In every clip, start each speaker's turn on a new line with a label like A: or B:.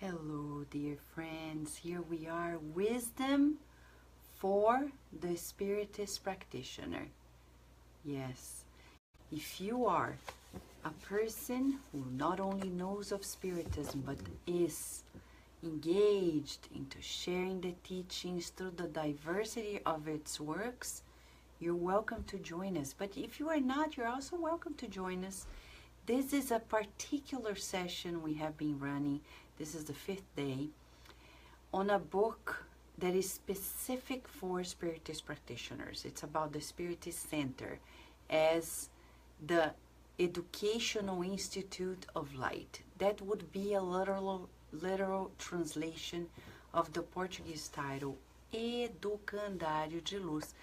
A: Hello, dear friends. Here we are, Wisdom for the Spiritist Practitioner. Yes, if you are a person who not only knows of Spiritism but is engaged into sharing the teachings through the diversity of its works, you're welcome to join us. But if you are not, you're also welcome to join us. This is a particular session we have been running. This is the 5th day on a book that is specific for Spiritist practitioners. It's about the Spiritist Center as the Educational Institute of Light. That would be a literal translation of the Portuguese title, Educandário de Luz.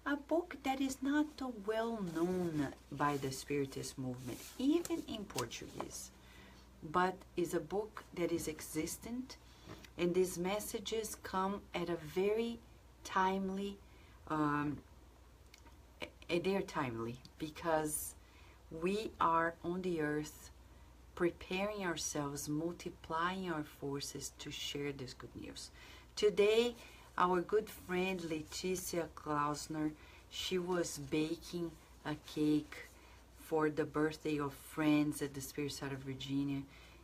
A: A book that is not well known by the Spiritist movement, even in Portuguese, but is a book that is existent, and these messages come at a very timely, they're timely because we are on the earth preparing ourselves, multiplying our forces to share this good news. Today, our good friend Leticia Klausner, she was baking a cake for the birthday of friends at the Spirit Side of Virginia.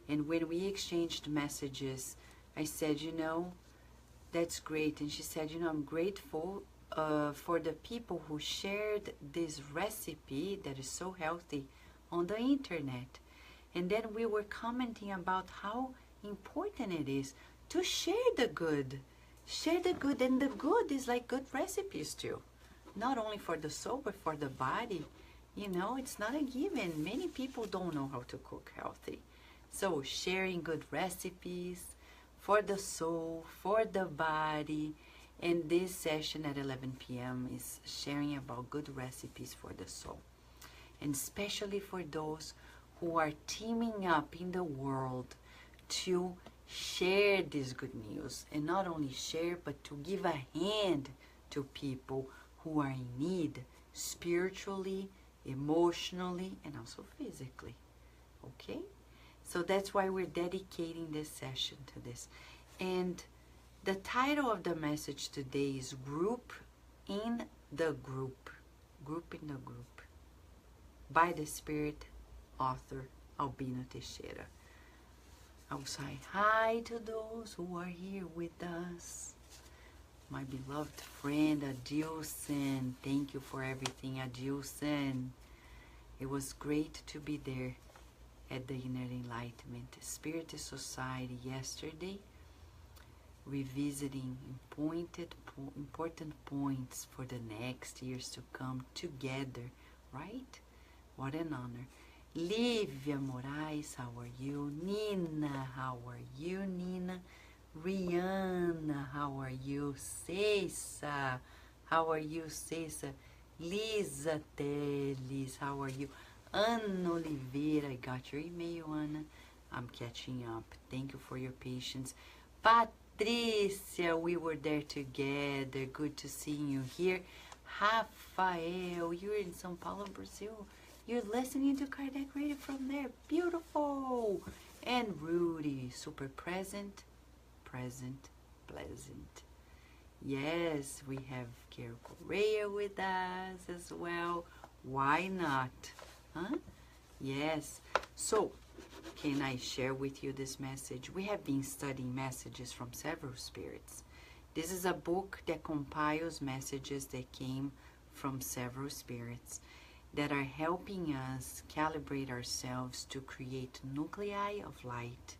A: And when we exchanged messages, I said, you know, that's great. And she said, you know, I'm grateful for the people who shared this recipe that is so healthy on the internet. And then we were commenting about how important it is to share the good. Share the good, and the good is like good recipes too. Not only for the soul, but for the body. You know, it's not a given. Many people don't know how to cook healthy. So sharing good recipes for the soul, for the body. And this session at 11 p.m. is sharing about good recipes for the soul. And especially for those who are teaming up in the world to share this good news, and not only share, but to give a hand to people who are in need spiritually, emotionally, and also physically. Okay? So that's why we're dedicating this session to this. And the title of the message today is Group in the Group. Group in the Group. By the Spirit author Albino Teixeira. I'll say hi to those who are here with us. My beloved friend Adilson, thank you for everything, Adilson. It was great to be there at the Inner Enlightenment Spiritist Society yesterday, revisiting important points for the next years to come together, right? What an honor. Lívia Moraes, how are you? Nina, how are you, Nina? Rihanna, how are you? Cessa, how are you, Cessa? Lisa Teles, how are you? Ana Oliveira, I got your email, Ana. I'm catching up. Thank you for your patience. Patricia, we were there together. Good to see you here. Rafael, you're in São Paulo, Brazil. You're listening to Kardec Radio from there. Beautiful. And Rudy, super present, pleasant. Yes, we have Carol Correa with us as well. Why not? Huh? Yes. So, can I share with you this message? We have been studying messages from several spirits. This is a book that compiles messages that came from several spirits that are helping us calibrate ourselves to create nuclei of light,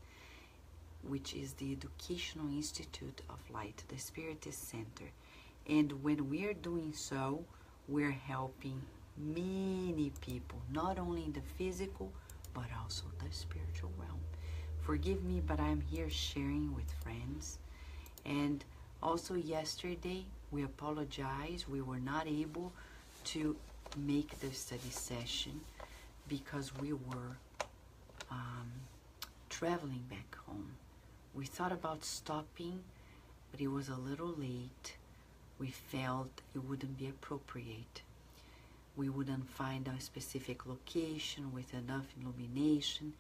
A: which is the Educational Institute of Light, the Spiritist Center. And when we are doing so, we're helping many people, not only in the physical, but also the spiritual realm. Forgive me, but I'm here sharing with friends. And also yesterday, we apologize. We were not able to make the study session because we were traveling back home. We thought about stopping, but it was a little late. We felt it wouldn't be appropriate. We wouldn't find a specific location with enough illumination,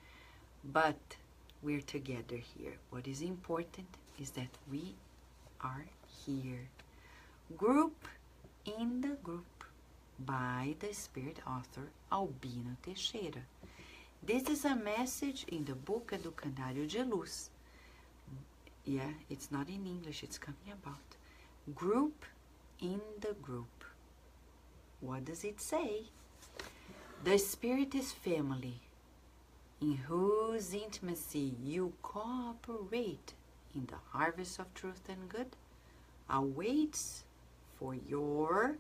A: but we're together here. What is important is that we are here. Group in the Group by the Spirit author Albino Teixeira. This is a message in the book Educandário de Luz. Yeah, it's not in English, it's coming about. Group in the Group. What does it say? The Spiritist family, in whose intimacy you cooperate in the harvest of truth and good, awaits your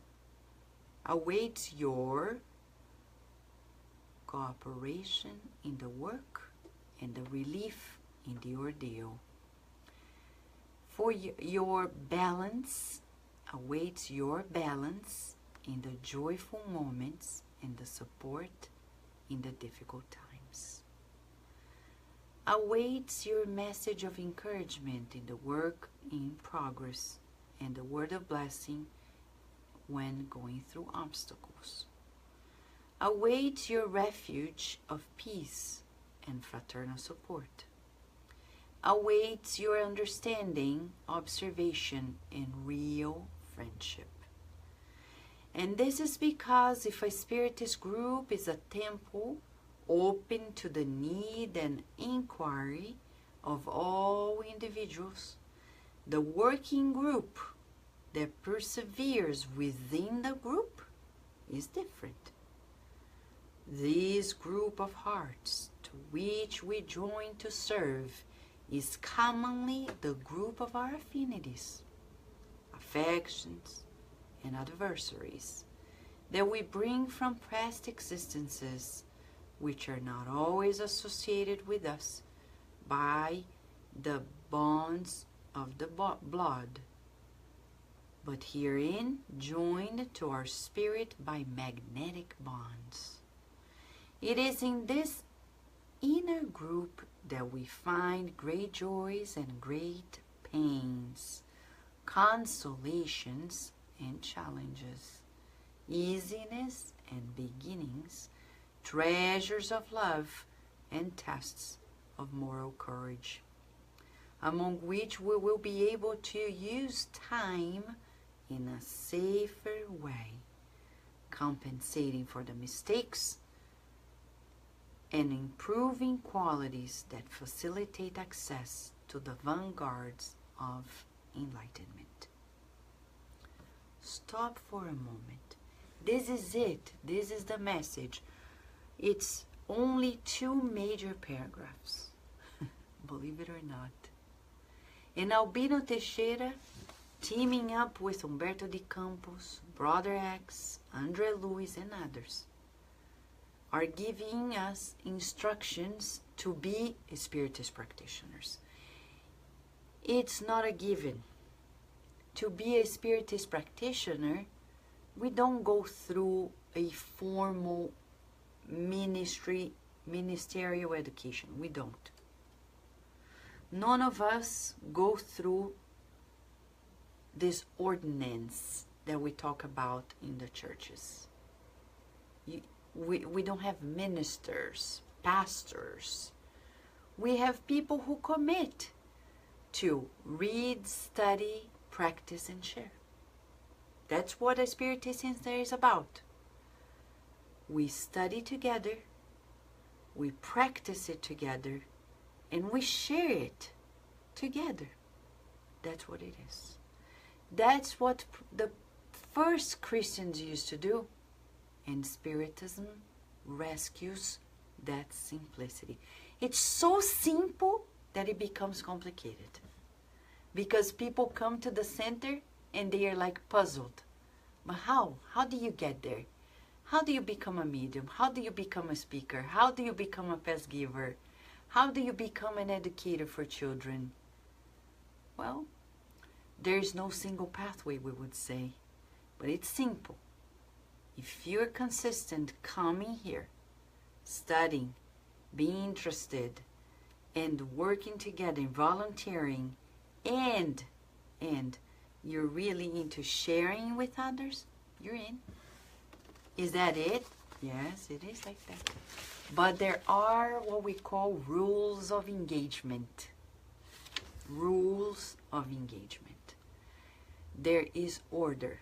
A: cooperation in the work and the relief in the ordeal. For your balance awaits your balance in the joyful moments and the support in the difficult times. Awaits your message of encouragement in the work in progress and the word of blessing when going through obstacles. Awaits your refuge of peace and fraternal support. Awaits your understanding, observation, and real friendship. And this is because if a Spiritist group is a temple open to the need and inquiry of all individuals, the working group that perseveres within the group is different. This group of hearts to which we join to serve is commonly the group of our affinities, affections, and adversaries that we bring from past existences, which are not always associated with us by the bonds of the blood, but herein joined to our spirit by magnetic bonds. It is in this inner group that we find great joys and great pains, consolations and challenges, easiness and beginnings, treasures of love and tests of moral courage, among which we will be able to use time in a safer way, compensating for the mistakes and improving qualities that facilitate access to the vanguards of enlightenment. Stop for a moment. This is it. This is the message. It's only 2 major paragraphs, believe it or not. And Albino Teixeira, teaming up with Humberto de Campos, Brother X, Andre Luiz, and others, are giving us instructions to be Spiritist practitioners. It's not a given. To be a Spiritist practitioner, we don't go through a formal ministerial education. We don't. None of us go through this ordinance that we talk about in the churches. We don't have ministers, pastors. We have people who commit to read, study, practice, and share. That's what a Spiritist Center is about. We study together, we practice it together, and we share it together. That's what it is. That's what the first Christians used to do. And Spiritism rescues that simplicity. It's so simple that it becomes complicated. Because people come to the center and they are like puzzled. But how? How do you get there? How do you become a medium? How do you become a speaker? How do you become a past giver? How do you become an educator for children? Well, there is no single pathway, we would say. But it's simple. If you're consistent coming here, studying, being interested, and working together, volunteering, and you're really into sharing with others, you're in. Is that it? Yes, it is like that. But there are what we call rules of engagement. Rules of engagement. There is order.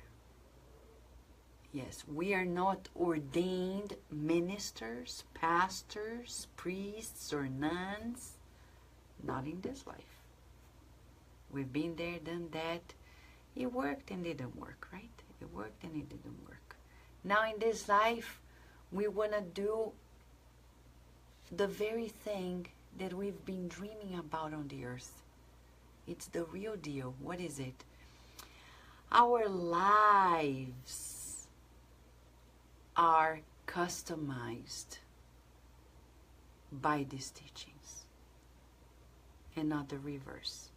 A: Yes, we are not ordained ministers, pastors, priests, or nuns. Not in this life. We've been there, done that. It worked and didn't work, right? It worked and it didn't work. Now in this life, we want to do the very thing that we've been dreaming about on the earth. It's the real deal. What is it? Our lives are customized by these teachings and not the reverse.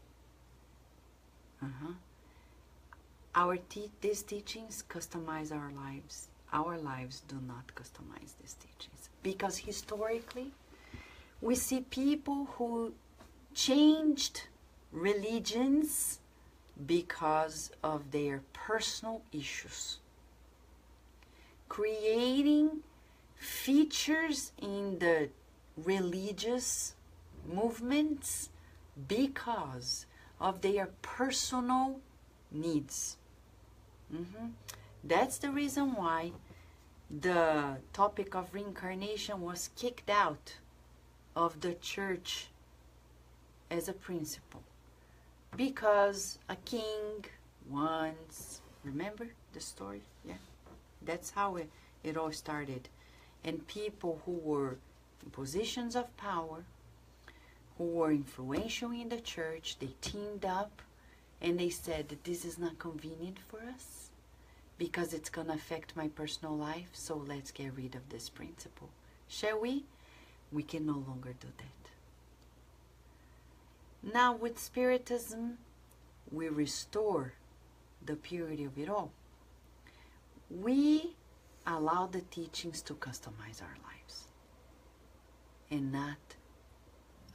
A: These teachings customize our lives. Our lives do not customize these teachings. Because historically, we see people who changed religions because of their personal issues, creating features in the religious movements because of their personal needs. That's the reason why the topic of reincarnation was kicked out of the church as a principle. Because a king once, remember the story? Yeah, that's how it all started. And people who were in positions of power, who were influential in the church, they teamed up and they said that this is not convenient for us because it's going to affect my personal life, so let's get rid of this principle. Shall we? We can no longer do that. Now with Spiritism, we restore the purity of it all. We allow the teachings to customize our lives and not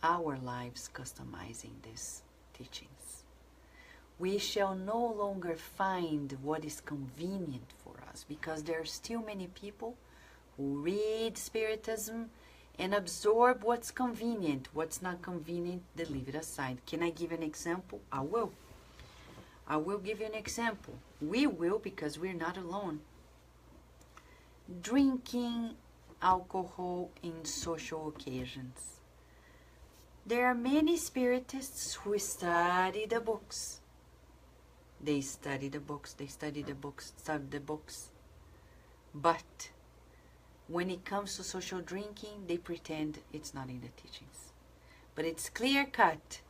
A: our lives customizing these teachings. We shall no longer find what is convenient for us because there are still many people who read Spiritism and absorb what's convenient. What's not convenient, they leave it aside. Can I give an example? I will. I will give you an example. We will, because we're not alone. Drinking alcohol in social occasions. There are many Spiritists who study the books. They study the books, they study the books, study the books. But when it comes to social drinking, they pretend it's not in the teachings. But it's clear cut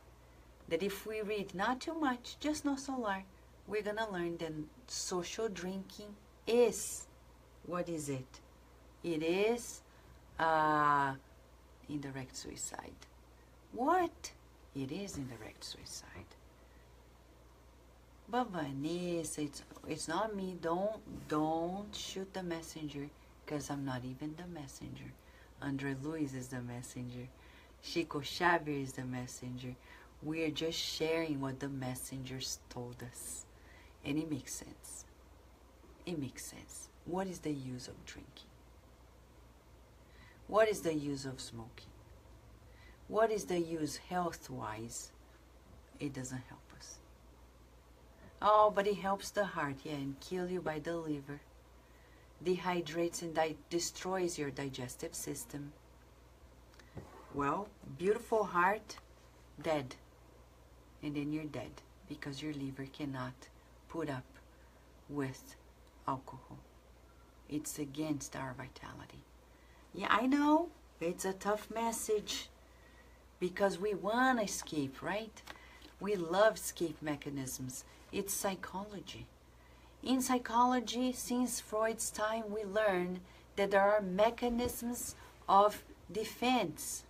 A: that if we read not too much, just no solar, we're going to learn that social drinking is, what is it? It is indirect suicide. What? It is indirect suicide. But Vanessa, it's not me. Don't shoot the messenger, because I'm not even the messenger. Andre Luiz is the messenger. Chico Xavier is the messenger. We are just sharing what the messengers told us. And it makes sense. It makes sense. What is the use of drinking? What is the use of smoking? What is the use health-wise? It doesn't help us. Oh, but it helps the heart, yeah, and kill you by the liver. Dehydrates and destroys your digestive system. Well, beautiful heart, dead. And then you're dead because your liver cannot put up with alcohol. It's against our vitality. Yeah, I know, it's a tough message because we want to escape, right? We love escape mechanisms. It's psychology. In psychology, since Freud's time, we learn that there are mechanisms of defense.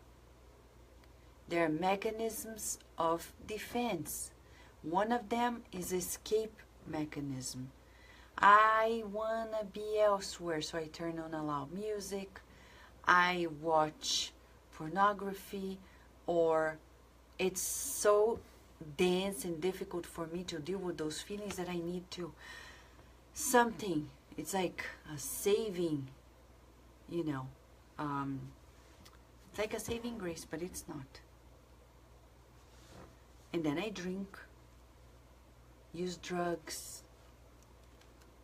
A: There are mechanisms of defense. One of them is escape mechanism. I want to be elsewhere, so I turn on a loud music. I watch pornography, or it's so dense and difficult for me to deal with those feelings that I need to something. It's like a saving, It's like a saving grace, but it's not. And then I drink, use drugs,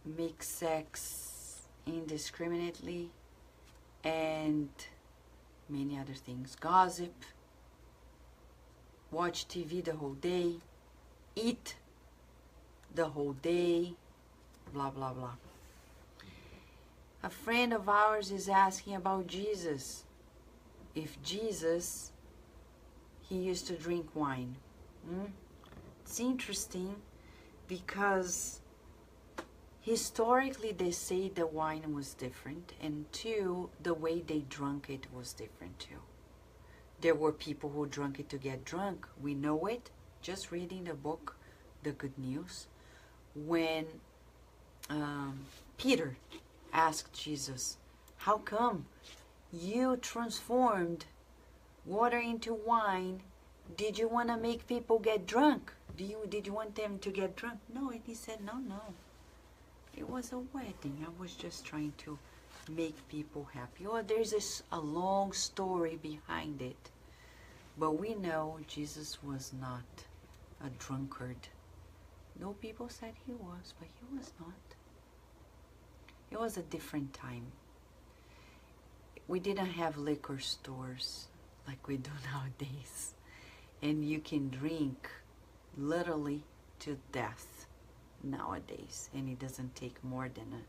A: make sex indiscriminately, and many other things. Gossip, watch TV the whole day, eat the whole day, blah, blah, blah. A friend of ours is asking about Jesus. If Jesus, he used to drink wine. It's interesting because historically they say the wine was different, and two, the way they drank it was different too. There were people who drank it to get drunk. We know it, just reading the book, The Good News, when Peter asked Jesus, how come you transformed water into wine? Did you want to make people get drunk? Did you want them to get drunk? No, and he said, no. It was a wedding. I was just trying to make people happy. Oh, there's a long story behind it. But we know Jesus was not a drunkard. No, people said he was, but he was not. It was a different time. We didn't have liquor stores like we do nowadays. And you can drink literally to death nowadays. And it doesn't take more than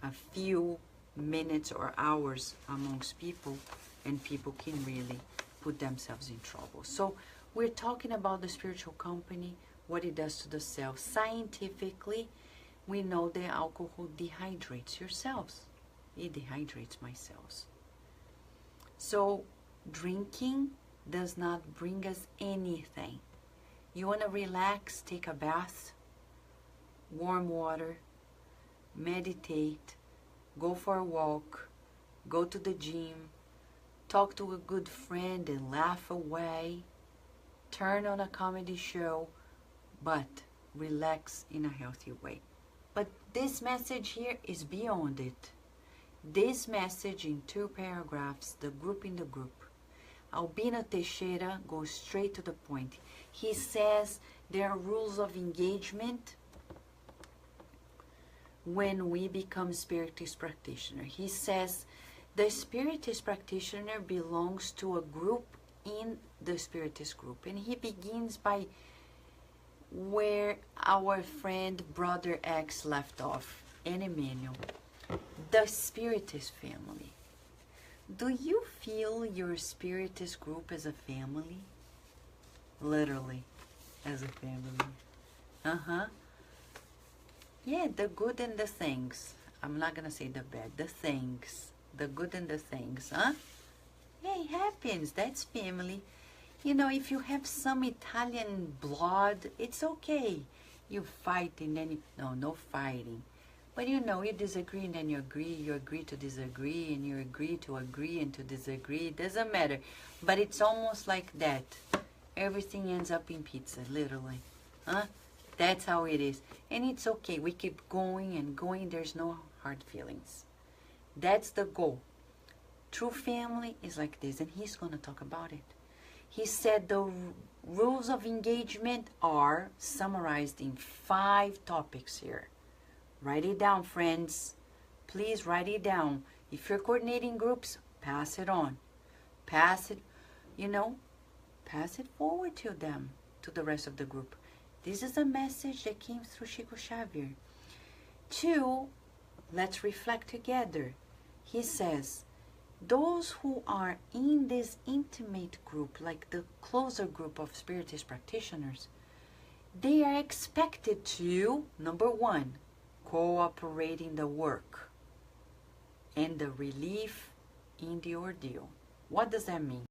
A: a few minutes or hours amongst people, and people can really put themselves in trouble. So we're talking about the spiritual company, what it does to the cell. Scientifically, we know that alcohol dehydrates your cells. It dehydrates my cells. So drinking does not bring us anything. You want to relax, take a bath, warm water, meditate, go for a walk, go to the gym, talk to a good friend and laugh away, turn on a comedy show, but relax in a healthy way. But this message here is beyond it. This message in 2 paragraphs, the group in the group. Albino Teixeira goes straight to the point. He says there are rules of engagement when we become Spiritist practitioner. He says the Spiritist practitioner belongs to a group in the Spiritist group. And he begins by where our friend Brother X left off, and Emmanuel. The Spiritist family. Do you feel your Spiritist group as a family? Literally, as a family. Yeah, the good and the things. I'm not gonna say the bad. The things. The good and the things, huh? Yeah, it happens. That's family. You know, if you have some Italian blood, it's okay. You fight and then no fighting. But you know, you disagree and then you agree to disagree, and you agree and to disagree. It doesn't matter. But it's almost like that. Everything ends up in pizza, literally. Huh? That's how it is. And it's okay. We keep going and going. There's no hard feelings. That's the goal. True family is like this, and he's going to talk about it. He said the rules of engagement are summarized in 5 topics here. Write it down, friends. Please write it down. If you're coordinating groups, pass it on. Pass it, pass it forward to them, to the rest of the group. This is a message that came through Chico Xavier. 2, let's reflect together. He says, those who are in this intimate group, like the closer group of Spiritist practitioners, they are expected to, number 1, cooperate in the work and the relief in the ordeal. What does that mean?